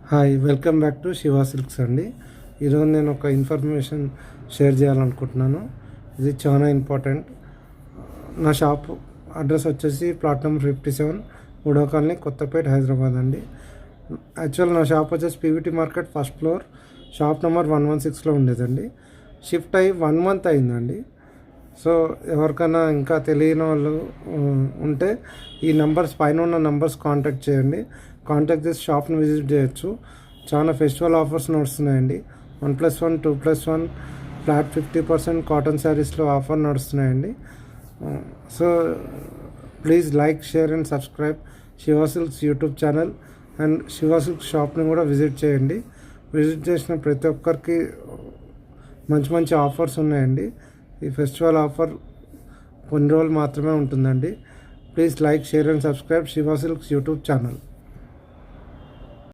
Hi welcome back to Shiva silks అండి. ఈరోజు నేను ఒక ఇన్ఫర్మేషన్ షేర్ చేయాలనుకుంటున్నాను. ఇది చాలా ఇంపార్టెంట్. నా షాప్ అడ్రస్ వచ్చేసి plot number 57 Uda colony, Kothapet, Hyderabad అండి. యాక్చువల్ నా షాప్ వచ్చేసి PVT market first floor shop number 116లో ఉండేదండి. షిఫ్ట్ అయ్యి 1 మంత్ అయిందండి. సో ఎవరికైనా ఇంకా తెలియని వాళ్ళు ఉంటే ఈ నంబర్స్ పైన ఉన్న నంబర్స్ కాంటాక్ట్ చేయండి. కాంటాక్ట్ చేసి షాప్ని విజిట్ చేయొచ్చు. చాలా ఫెస్టివల్ ఆఫర్స్ నడుస్తున్నాయండి. 1+1 2+1 ఫ్లాట్ 50% కాటన్ శారీస్లో ఆఫర్ నడుస్తున్నాయండి. So please like, share and subscribe Shiva Silks YouTube channel and Shiva Silks షాప్ని కూడా విజిట్ చేయండి. విజిట్ చేసిన ప్రతి ఒక్కరికి మంచి మంచి ఆఫర్స్ ఉన్నాయండి. ఈ ఫెస్టివల్ ఆఫర్ కొన్ని రోజులు మాత్రమే ఉంటుందండి. Please like, share and subscribe Shiva Silks YouTube channel.